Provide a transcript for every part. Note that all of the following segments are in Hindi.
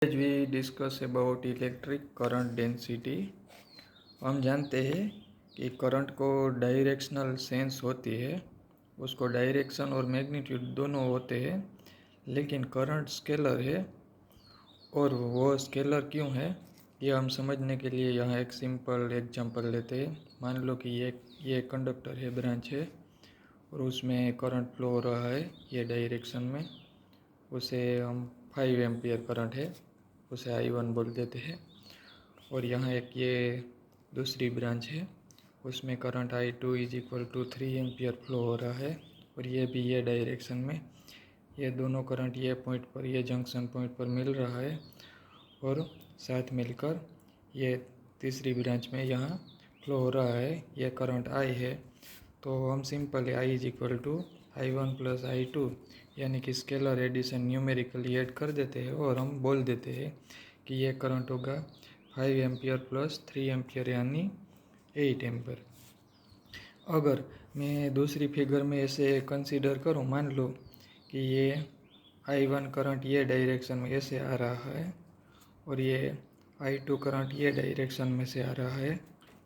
As we discuss about electric current density, हम जानते हैं कि करंट को डायरेक्शनल सेंस होती है, उसको डायरेक्शन और मैग्नीट्यूड दोनों होते हैं, लेकिन करंट स्केलर है। और वो स्केलर क्यों है ये हम समझने के लिए यहाँ एक सिंपल एग्जांपल लेते हैं। मान लो कि ये कंडक्टर है, ब्रांच है, और उसमें करंट फ्लो हो रहा है ये डायरेक्शन में। उसे हम 5 एम्पियर करंट है, उसे I1 बोल देते हैं। और यहाँ एक ये दूसरी ब्रांच है, उसमें current I2 is equal to 3 ampere flow हो रहा है, और ये भी ये डायरेक्शन में। ये दोनों करंट ये पॉइंट पर, ये जंक्शन पॉइंट पर मिल रहा है, और साथ मिलकर ये तीसरी ब्रांच में यहाँ फ्लो हो रहा है, ये करंट I है। तो हम simple I is equal to I1 plus I2 यानी कि स्केलर एडिशन न्यूमेरिकली ऐड कर देते हैं, और हम बोल देते हैं कि ये करंट होगा 5 एम्पियर प्लस 3 एम्पियर यानी 8 एम्पियर। अगर मैं दूसरी फिगर में ऐसे कंसीडर करूँ, मान लो कि ये I1 करंट ये डायरेक्शन में ऐसे आ रहा है, और ये I2 करंट ये डायरेक्शन में से आ रहा है।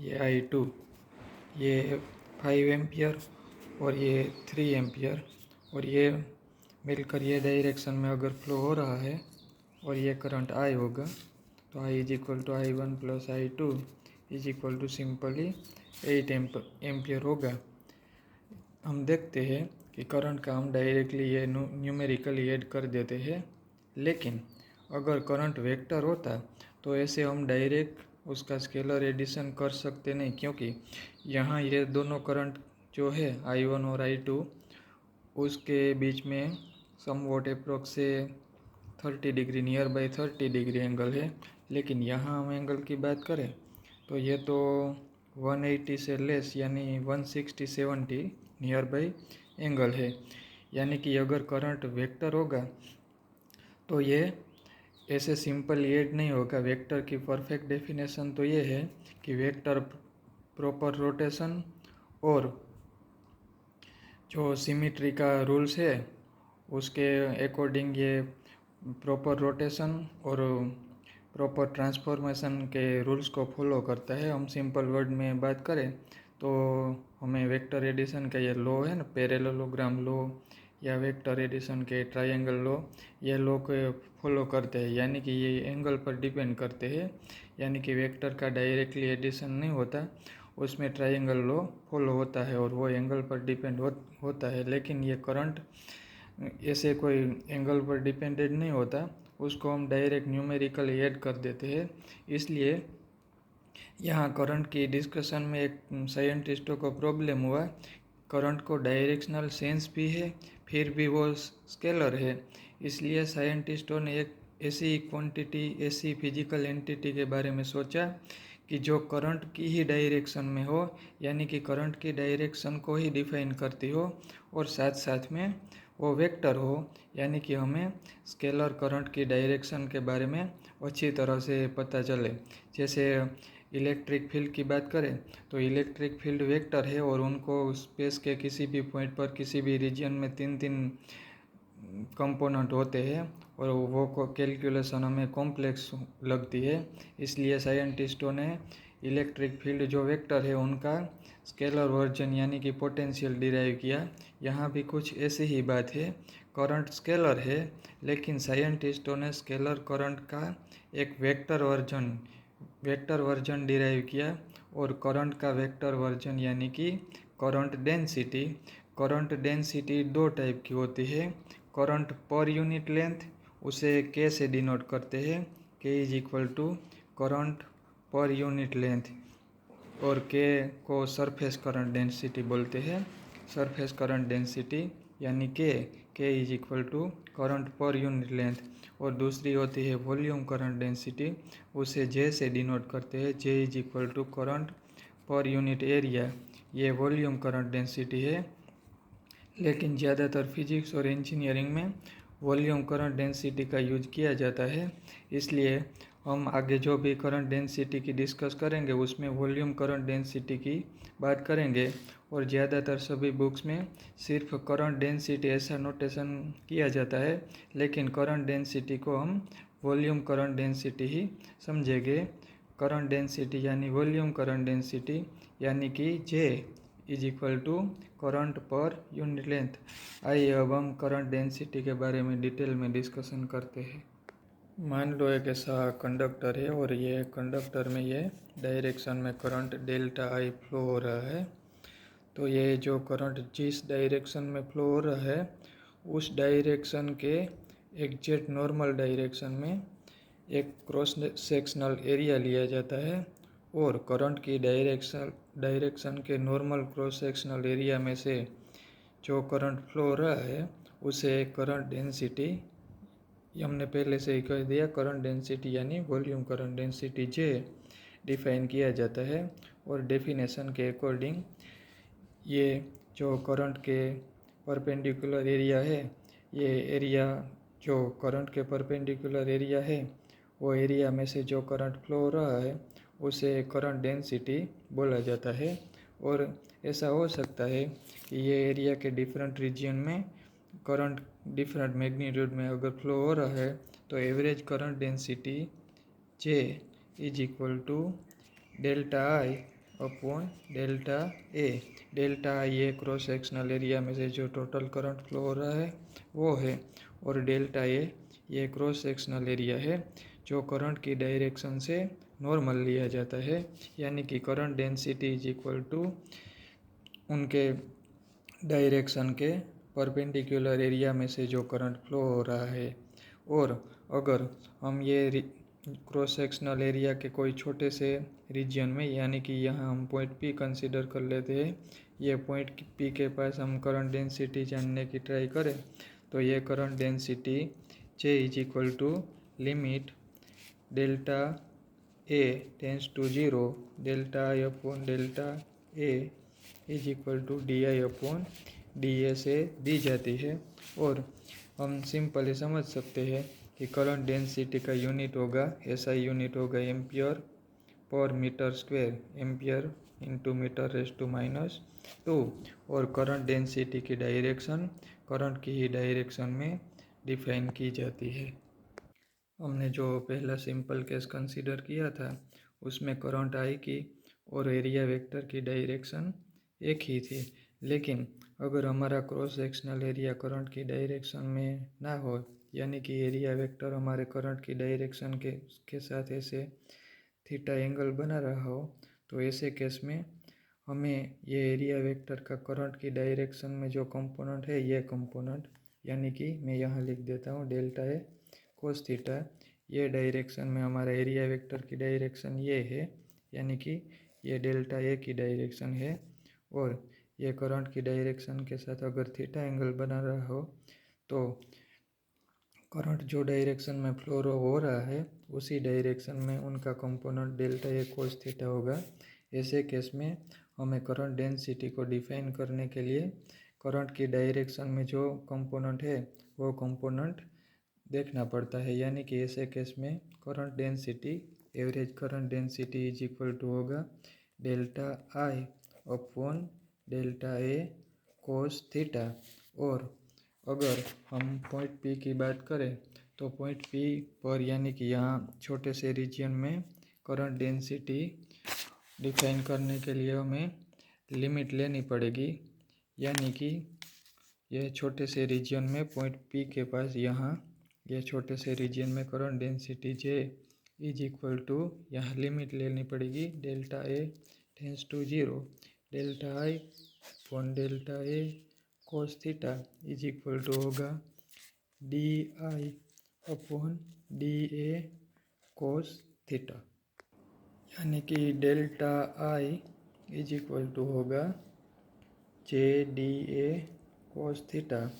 ये I2 ये 5 एम्पियर और ये 3 एम्पियर, और ये मिलकर ये डायरेक्शन में अगर फ्लो हो रहा है और ये करंट I होगा, तो I is equal to I1 plus I2 is equal to simply 8 ampere होगा। हम देखते हैं कि करंट का हम डायरेक्टली ये न्यूमेरिकली ऐड कर देते हैं, लेकिन अगर करंट वेक्टर होता तो ऐसे हम डायरेक्ट उसका स्केलर एडिशन कर सकते नहीं, क्योंकि यहाँ ये दोनों करंट जो है I1 और I2 उसके बीच में समवॉट अप्रोक्स से 30 degree, near by 30 degree angle है। लेकिन यहाँ हम एंगल की बात करें तो ये तो 180 से लेस यानी 160-70 नियर बाई एंगल है। यानी कि अगर करंट वेक्टर होगा तो ये ऐसे सिंपल ऐड नहीं होगा। वेक्टर की परफेक्ट डेफिनेशन तो ये है कि वेक्टर प्रॉपर रोटेशन और जो सिमिट्री का रूल्स है उसके अकॉर्डिंग ये प्रॉपर रोटेशन और प्रॉपर ट्रांसफॉर्मेशन के रूल्स को फॉलो करता है। हम सिंपल वर्ड में बात करें तो हमें वेक्टर एडिशन का ये लॉ है ना, पैरेललोग्राम लॉ या वेक्टर एडिशन के ट्रायंगल लॉ, ये लॉ को फॉलो करते हैं। यानी कि ये एंगल पर डिपेंड करते हैं, यानी कि वेक्टर का डायरेक्टली एडिशन नहीं होता, उसमें ट्रायंगल लॉ फॉलो होता है और वो एंगल पर डिपेंड होता है। लेकिन ये करंट ऐसे कोई एंगल पर डिपेंडेंट नहीं होता, उसको हम डायरेक्ट न्यूमेरिकली ऐड कर देते हैं। इसलिए यहाँ करंट की डिस्कशन में एक साइंटिस्टों को प्रॉब्लम हुआ, करंट को डायरेक्शनल सेंस भी है फिर भी वो स्केलर है। इसलिए साइंटिस्टों ने एक ऐसी क्वांटिटी, ऐसी फिजिकल एंटिटी के बारे में सोचा कि जो करंट की ही डायरेक्शन में हो, यानी कि करंट की डायरेक्शन को ही डिफाइन करती हो, और साथ साथ में वो वेक्टर हो, यानी कि हमें स्केलर करंट की डायरेक्शन के बारे में अच्छी तरह से पता चले। जैसे इलेक्ट्रिक फील्ड की बात करें तो इलेक्ट्रिक फील्ड वेक्टर है, और उनको स्पेस के किसी भी पॉइंट पर किसी भी रीजन में 3 कंपोनेंट होते हैं, और वो कैलकुलेशन हमें कॉम्प्लेक्स लगती है। इसलिए साइंटिस्टों ने इलेक्ट्रिक फील्ड जो वेक्टर है उनका स्केलर वर्जन यानी कि पोटेंशियल डिराइव किया। यहाँ भी कुछ ऐसी ही बात है, करंट स्केलर है लेकिन साइंटिस्टों ने स्केलर करंट का एक वेक्टर वर्जन डिराइव किया, और करंट का वेक्टर वर्जन यानी कि करंट डेंसिटी 2 टाइप की होती है। करंट पर यूनिट लेंथ, उसे K से डिनोट करते हैं, K is equal to current per unit length, और K को सरफेस करंट डेंसिटी बोलते हैं। सरफेस करंट डेंसिटी यानी K is equal to current per unit length. और दूसरी होती है वॉल्यूम करंट डेंसिटी, उसे J से डिनोट करते हैं, J is equal to current per unit area, ये वॉल्यूम करंट डेंसिटी है। लेकिन ज़्यादातर फिजिक्स और इंजीनियरिंग में वॉल्यूम करंट डेंसिटी का यूज किया जाता है, इसलिए हम आगे जो भी करंट डेंसिटी की डिस्कस करेंगे उसमें वॉल्यूम करंट डेंसिटी की बात करेंगे। और ज़्यादातर सभी बुक्स में सिर्फ करंट डेंसिटी ऐसा नोटेशन किया जाता है, लेकिन करंट डेंसिटी को हम वॉल्यूम करंट डेंसिटी ही समझेंगे। करंट डेंसिटी यानी वॉल्यूम करंट डेंसिटी यानी कि J is equal to current per unit length. आइए अब हम करंट डेंसिटी के बारे में डिटेल में डिस्कशन करते हैं। मान लो एक ऐसा कंडक्टर है और ये कंडक्टर में ये डायरेक्शन में करंट डेल्टा आई फ्लो हो रहा है। तो ये जो करंट जिस डायरेक्शन में फ्लो हो रहा है उस डायरेक्शन के एग्जैक्ट नॉर्मल डायरेक्शन में एक क्रॉस सेक्शनल एरिया लिया जाता है और करंट की डायरेक्शन के नॉर्मल क्रॉस सेक्शनल एरिया में से जो करंट फ्लो हो रहा है उसे करंट डेंसिटी, हमने पहले से ही कह दिया, करंट डेंसिटी यानी वॉल्यूम करंट डेंसिटी जे डिफाइन किया जाता है। और डेफिनेशन के अकॉर्डिंग ये जो करंट के परपेंडिकुलर एरिया है, ये एरिया जो करंट के परपेंडिकुलर एरिया है वो एरिया में से जो करंट फ्लो हो रहा है उसे करंट डेंसिटी बोला जाता है। और ऐसा हो सकता है कि ये एरिया के डिफरेंट रीजन में करंट डिफरेंट मैग्नीट्यूड में अगर फ्लो हो रहा है तो average current density J is equal to delta I upon delta A. Delta I ये क्रॉस सेक्शनल एरिया में से जो टोटल करंट फ्लो हो रहा है वो है, और डेल्टा ए ये क्रॉस सेक्शनल एरिया है जो करंट की डायरेक्शन से नॉर्मल लिया जाता है। यानी कि current density is equal to उनके डायरेक्शन के परपेंडिकुलर एरिया में से जो करंट फ्लो हो रहा है। और अगर हम ये क्रॉस सेक्शनल एरिया के कोई छोटे से रीजन में, यानी कि यहाँ हम पॉइंट पी कंसीडर कर लेते हैं, ये पॉइंट पी के पास हम करंट डेंसिटी जानने की ट्राई करें तो ये current density J is equal to limit delta A tends to zero delta I upon delta A is equal to D I upon D A से दी जाती है। और हम सिंपली समझ सकते हैं कि करंट डेंसिटी का यूनिट होगा, ऐसा यूनिट होगा ampere per metre square, ampere into metre raise to minus 2। और करंट डेंसिटी की डायरेक्शन करंट की ही डायरेक्शन में डिफाइन की जाती है। हमने जो पहला सिंपल केस कंसीडर किया था उसमें करंट आई की और एरिया वेक्टर की डायरेक्शन एक ही थी, लेकिन अगर हमारा क्रॉस सेक्शनल एरिया करंट की डायरेक्शन में ना हो, यानी कि एरिया वेक्टर हमारे करंट की डायरेक्शन के साथ ऐसे थीटा एंगल बना रहा हो, तो ऐसे केस में हमें ये एरिया वेक्टर का करंट की डायरेक्शन में जो कंपोनेंट है, ये कंपोनेंट, यानी कि मैं यहाँ लिख देता हूँ डेल्टा ए कोस थीटा, ये डायरेक्शन में हमारा एरिया वेक्टर की डायरेक्शन ये है, यानी कि ये डेल्टा ए की डायरेक्शन है। और ये करंट की डायरेक्शन के साथ अगर थीटा एंगल बना रहा हो तो करंट जो डायरेक्शन में फ्लो हो रहा है उसी डायरेक्शन में उनका component delta A cos theta होगा। ऐसे केस में हमें करंट डेंसिटी को डिफाइन करने के लिए करंट की डायरेक्शन में जो कंपोनेंट है वो कंपोनेंट देखना पड़ता है। यानी कि ऐसे केस में current density, average current density is equal to होगा delta I upon delta A cos theta. और अगर हम पॉइंट पी की बात करें तो पॉइंट पी पर, यानी कि यहाँ छोटे से रीजन में करंट डेंसिटी डिफाइन करने के लिए हमें लिमिट लेनी पड़ेगी। यानी कि यह छोटे से रीजन में पॉइंट पी के पास यहाँ यह छोटे से रीजन में current density J is equal to, यहाँ लिमिट लेनी पड़ेगी delta A tends to zero delta I upon delta A cos theta is equal to होगा d I upon D A cos theta. यानी कि delta I is equal to होगा J D A cos theta,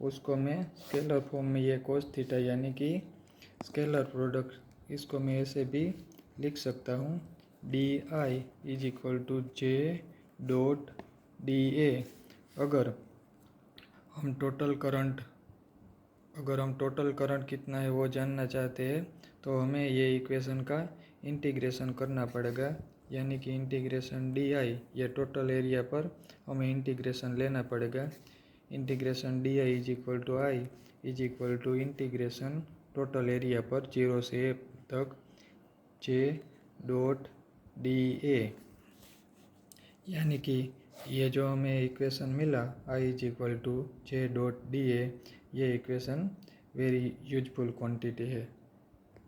उसको मैं स्केलर फॉर्म में ये कोस थीटा यानी कि स्केलर प्रोडक्ट, इसको मैं ऐसे भी लिख सकता हूँ D I is equal to J dot D A. अगर हम टोटल करंट कितना है वो जानना चाहते हैं तो हमें ये इक्वेशन का इंटीग्रेशन करना पड़ेगा। यानी कि इंटीग्रेशन डी आई, ये टोटल एरिया पर हमें इंटीग्रेशन लेना पड़ेगा। Integration D I is equal to integration total area पर 0 से a तक J डॉट डी ए, यानी कि ये जो हमें इक्वेशन मिला I is equal to J dot D A, ये इक्वेशन वेरी यूजफुल क्वांटिटी है।